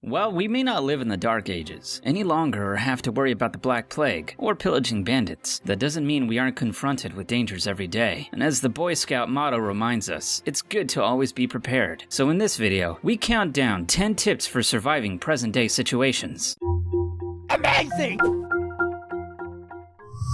While we may not live in the Dark Ages any longer or have to worry about the Black Plague or pillaging bandits, that doesn't mean we aren't confronted with dangers every day. And as the Boy Scout motto reminds us, it's good to always be prepared. So in this video, we count down 10 tips for surviving present-day situations. Amazing!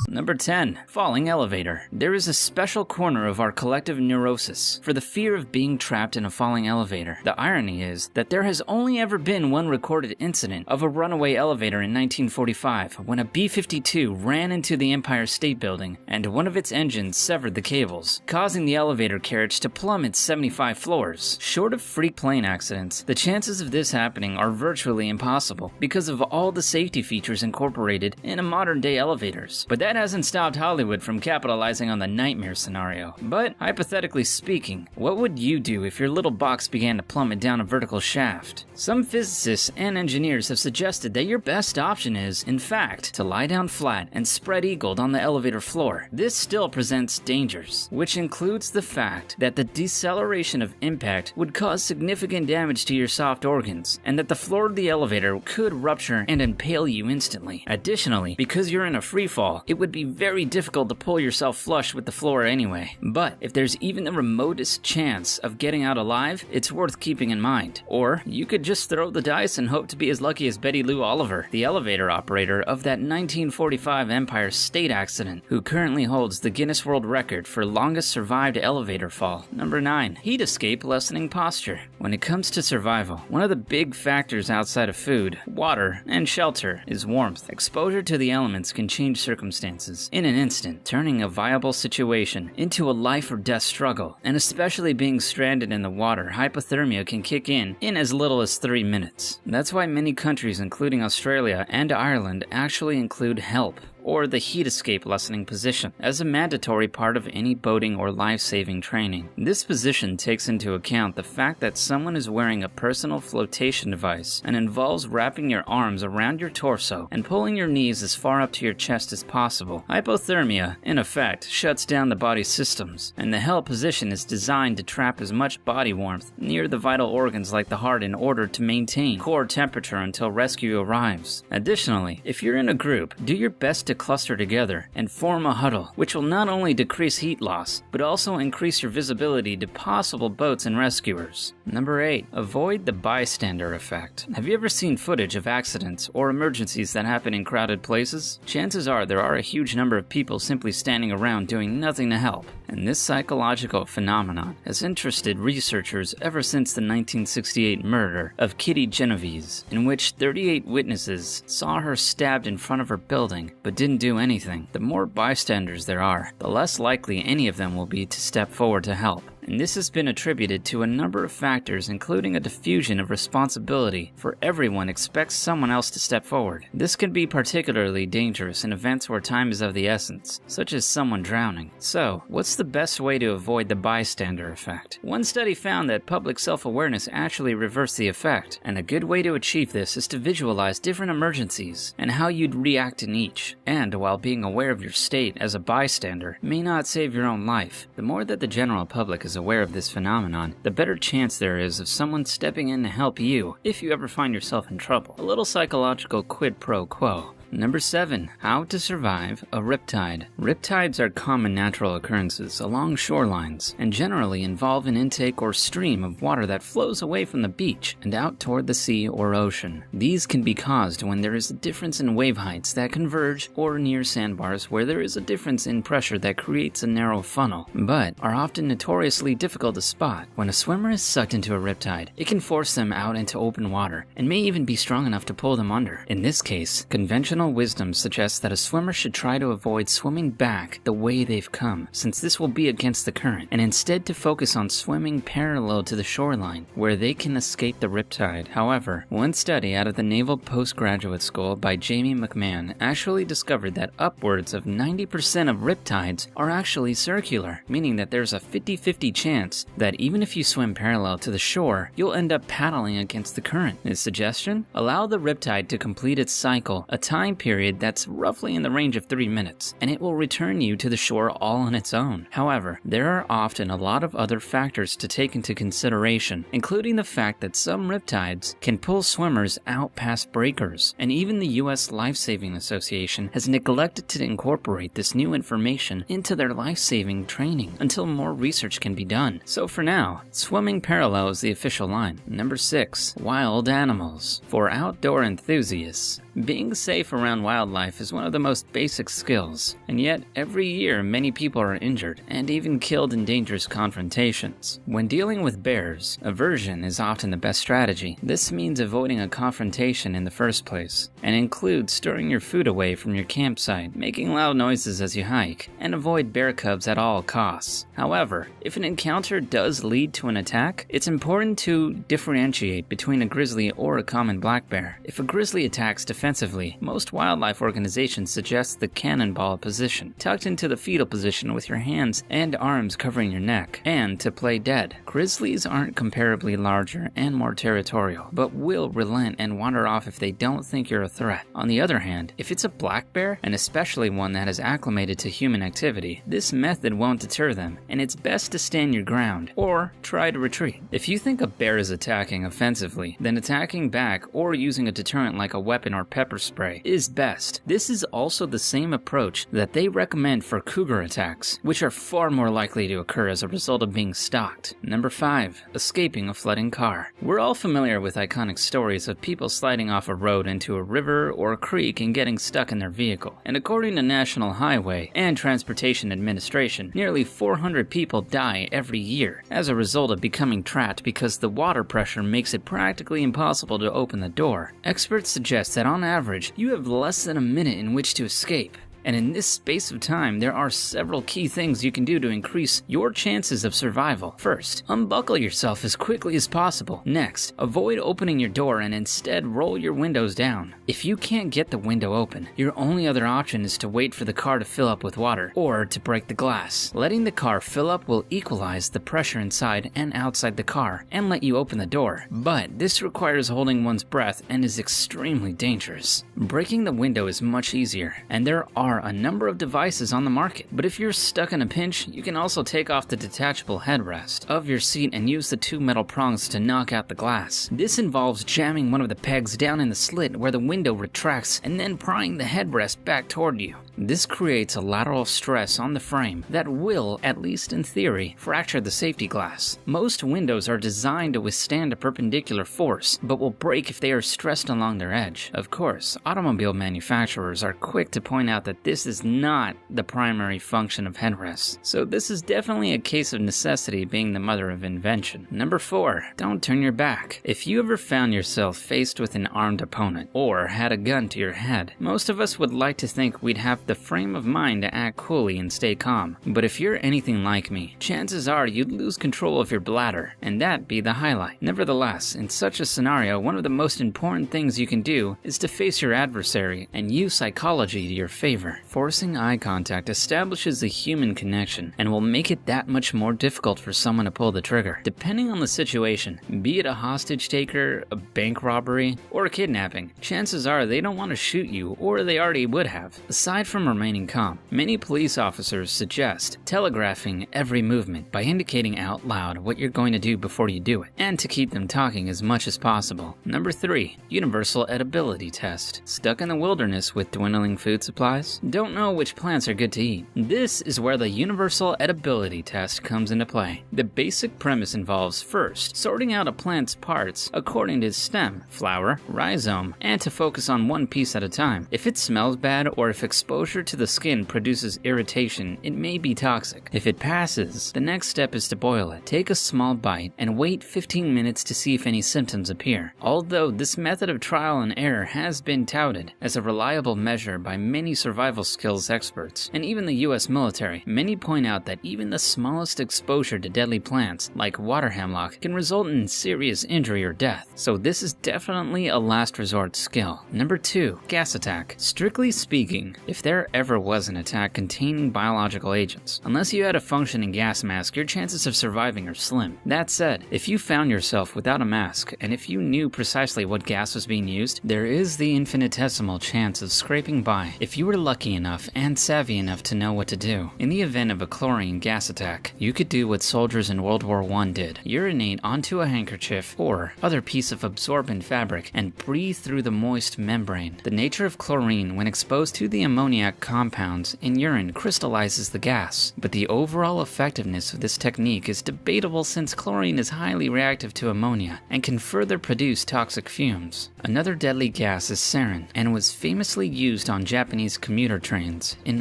Number 10. Falling elevator. There is a special corner of our collective neurosis for the fear of being trapped in a falling elevator. The irony is that there has only ever been one recorded incident of a runaway elevator in 1945 when a B-52 ran into the Empire State Building and one of its engines severed the cables, causing the elevator carriage to plummet 75 floors. Short of freak plane accidents, the chances of this happening are virtually impossible because of all the safety features incorporated in modern-day elevators. But that hasn't stopped Hollywood from capitalizing on the nightmare scenario. But, hypothetically speaking, what would you do if your little box began to plummet down a vertical shaft? Some physicists and engineers have suggested that your best option is, in fact, to lie down flat and spread-eagled on the elevator floor. This still presents dangers, which includes the fact that the deceleration of impact would cause significant damage to your soft organs, and that the floor of the elevator could rupture and impale you instantly. Additionally, because you're in a free fall, it would be very difficult to pull yourself flush with the floor anyway. But if there's even the remotest chance of getting out alive, it's worth keeping in mind. Or you could just throw the dice and hope to be as lucky as Betty Lou Oliver, the elevator operator of that 1945 Empire State accident, who currently holds the Guinness World Record for longest survived elevator fall. Number 9. Heat escape lessening posture. When it comes to survival, one of the big factors outside of food, water, and shelter is warmth. Exposure to the elements can change circumstances in an instant, turning a viable situation into a life or death struggle, and especially being stranded in the water, hypothermia can kick in as little as 3 minutes. That's why many countries, including Australia and Ireland, actually include HELP, or the heat escape lessening position, as a mandatory part of any boating or life-saving training. This position takes into account the fact that someone is wearing a personal flotation device and involves wrapping your arms around your torso and pulling your knees as far up to your chest as possible. Hypothermia, in effect, shuts down the body's systems, and the HELP position is designed to trap as much body warmth near the vital organs like the heart in order to maintain core temperature until rescue arrives. Additionally, if you're in a group, do your best to cluster together and form a huddle, which will not only decrease heat loss, but also increase your visibility to possible boats and rescuers. Number 8. Avoid the bystander effect. Have you ever seen footage of accidents or emergencies that happen in crowded places? Chances are there are a huge number of people simply standing around doing nothing to help, and this psychological phenomenon has interested researchers ever since the 1968 murder of Kitty Genovese, in which 38 witnesses saw her stabbed in front of her building, but didn't do anything. The more bystanders there are, the less likely any of them will be to step forward to help. And this has been attributed to a number of factors, including a diffusion of responsibility, for everyone expects someone else to step forward. This can be particularly dangerous in events where time is of the essence, such as someone drowning. So, what's the best way to avoid the bystander effect? One study found that public self-awareness actually reversed the effect, and a good way to achieve this is to visualize different emergencies and how you'd react in each. And while being aware of your state as a bystander may not save your own life, the more that the general public is aware of this phenomenon, the better chance there is of someone stepping in to help you if you ever find yourself in trouble. A little psychological quid pro quo. Number 7. How to survive a riptide. Riptides are common natural occurrences along shorelines and generally involve an intake or stream of water that flows away from the beach and out toward the sea or ocean. These can be caused when there is a difference in wave heights that converge or near sandbars where there is a difference in pressure that creates a narrow funnel, but are often notoriously difficult to spot. When a swimmer is sucked into a riptide, it can force them out into open water and may even be strong enough to pull them under. In this case, conventional wisdom suggests that a swimmer should try to avoid swimming back the way they've come, since this will be against the current, and instead to focus on swimming parallel to the shoreline, where they can escape the riptide. However, one study out of the Naval Postgraduate School by Jamie McMahon actually discovered that upwards of 90% of riptides are actually circular, meaning that there's a 50-50 chance that even if you swim parallel to the shore, you'll end up paddling against the current. His suggestion? Allow the riptide to complete its cycle a time time period that's roughly in the range of 3 minutes, and it will return you to the shore all on its own. However, there are often a lot of other factors to take into consideration, including the fact that some riptides can pull swimmers out past breakers, and even the U.S. Life-Saving Association has neglected to incorporate this new information into their life-saving training until more research can be done. So for now, swimming parallel is the official line. Number 6. Wild animals. For outdoor enthusiasts, being safe around wildlife is one of the most basic skills, and yet every year many people are injured and even killed in dangerous confrontations. When dealing with bears, aversion is often the best strategy. This means avoiding a confrontation in the first place, and includes storing your food away from your campsite, making loud noises as you hike, and avoid bear cubs at all costs. However, if an encounter does lead to an attack, it's important to differentiate between a grizzly or a common black bear. If a grizzly attacks defensively, most wildlife organizations suggest the cannonball position, tucked into the fetal position with your hands and arms covering your neck, and to play dead. Grizzlies aren't comparably larger and more territorial, but will relent and wander off if they don't think you're a threat. On the other hand, if it's a black bear, and especially one that has acclimated to human activity, this method won't deter them, and it's best to stand your ground, or try to retreat. If you think a bear is attacking offensively, then attacking back or using a deterrent like a weapon or pepper spray is best. This is also the same approach that they recommend for cougar attacks, which are far more likely to occur as a result of being stalked. Number 5. Escaping a flooding car. We're all familiar with iconic stories of people sliding off a road into a river or a creek and getting stuck in their vehicle. And according to National Highway and Transportation Administration, nearly 400 people die every year as a result of becoming trapped because the water pressure makes it practically impossible to open the door. Experts suggest that on average, you have less than a minute in which to escape. And in this space of time, there are several key things you can do to increase your chances of survival. First, unbuckle yourself as quickly as possible. Next, avoid opening your door and instead roll your windows down. If you can't get the window open, your only other option is to wait for the car to fill up with water, or to break the glass. Letting the car fill up will equalize the pressure inside and outside the car, and let you open the door. But this requires holding one's breath and is extremely dangerous. Breaking the window is much easier, and there are a number of devices on the market. But if you're stuck in a pinch, you can also take off the detachable headrest of your seat and use the 2 metal prongs to knock out the glass. This involves jamming one of the pegs down in the slit where the window retracts and then prying the headrest back toward you. This creates a lateral stress on the frame that will, at least in theory, fracture the safety glass. Most windows are designed to withstand a perpendicular force, but will break if they are stressed along their edge. Of course, automobile manufacturers are quick to point out that this is not the primary function of headrests, so this is definitely a case of necessity being the mother of invention. Number 4. Don't turn your back. If you ever found yourself faced with an armed opponent, or had a gun to your head, most of us would like to think we'd have the frame of mind to act coolly and stay calm. But if you're anything like me, chances are you'd lose control of your bladder, and that'd be the highlight. Nevertheless, in such a scenario, one of the most important things you can do is to face your adversary and use psychology to your favor. Forcing eye contact establishes a human connection and will make it that much more difficult for someone to pull the trigger. Depending on the situation, be it a hostage taker, a bank robbery, or a kidnapping, chances are they don't want to shoot you, or they already would have. Aside from remaining calm, many police officers suggest telegraphing every movement by indicating out loud what you're going to do before you do it, and to keep them talking as much as possible. Number 3. Universal Edibility Test. Stuck in the wilderness with dwindling food supplies? Don't know which plants are good to eat? This is where the Universal Edibility Test comes into play. The basic premise involves first sorting out a plant's parts according to its stem, flower, rhizome, and to focus on one piece at a time. If it smells bad or if exposure to the skin produces irritation, it may be toxic. If it passes, the next step is to boil it. Take a small bite and wait 15 minutes to see if any symptoms appear. Although this method of trial and error has been touted as a reliable measure by many survival survival skills experts, and even the US military, many point out that even the smallest exposure to deadly plants, like water hemlock, can result in serious injury or death. So this is definitely a last resort skill. Number 2, gas attack. Strictly speaking, if there ever was an attack containing biological agents, unless you had a functioning gas mask, your chances of surviving are slim. That said, if you found yourself without a mask, and if you knew precisely what gas was being used, there is the infinitesimal chance of scraping by if you were lucky enough and savvy enough to know what to do. In the event of a chlorine gas attack, you could do what soldiers in World War I did: urinate onto a handkerchief or other piece of absorbent fabric and breathe through the moist membrane. The nature of chlorine when exposed to the ammoniac compounds in urine crystallizes the gas, but the overall effectiveness of this technique is debatable since chlorine is highly reactive to ammonia and can further produce toxic fumes. Another deadly gas is sarin, and was famously used on Japanese commuter trains in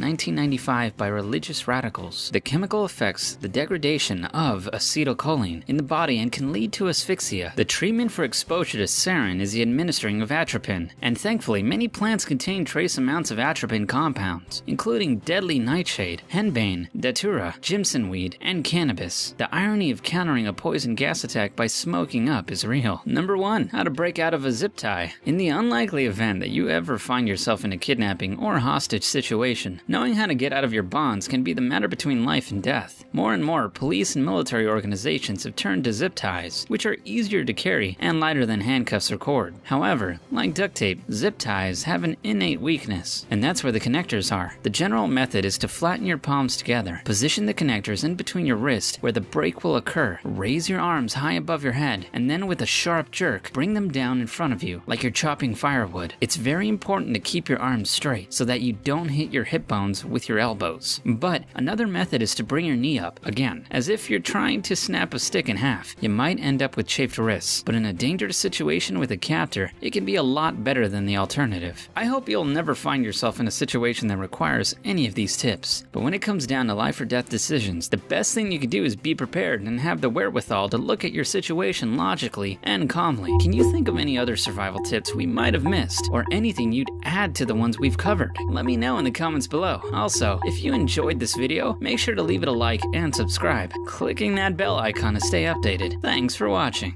1995 by religious radicals. The chemical affects the degradation of acetylcholine in the body and can lead to asphyxia. The treatment for exposure to sarin is the administering of atropine, and thankfully many plants contain trace amounts of atropine compounds, including deadly nightshade, henbane, datura, jimsonweed, and cannabis. The irony of countering a poison gas attack by smoking up is real. Number 1, how to break out of a zip tie. In the unlikely event that you ever find yourself in a kidnapping or hostage situation, knowing how to get out of your bonds can be the matter between life and death. More and more, police and military organizations have turned to zip ties, which are easier to carry and lighter than handcuffs or cord. However, like duct tape, zip ties have an innate weakness, and that's where the connectors are. The general method is to flatten your palms together, position the connectors in between your wrist where the break will occur, raise your arms high above your head, and then with a sharp jerk, bring them down in front of you like you're chopping firewood. It's very important to keep your arms straight so that you don't hit your hip bones with your elbows. But another method is to bring your knee up, again, as if you're trying to snap a stick in half. You might end up with chafed wrists, but in a dangerous situation with a captor, it can be a lot better than the alternative. I hope you'll never find yourself in a situation that requires any of these tips, but when it comes down to life or death decisions, the best thing you can do is be prepared and have the wherewithal to look at your situation logically and calmly. Can you think of any other survival tips we might have missed, or anything you'd add to the ones we've covered? Let me know in the comments below. Also, if you enjoyed this video, make sure to leave it a like and subscribe, clicking that bell icon to stay updated. Thanks for watching.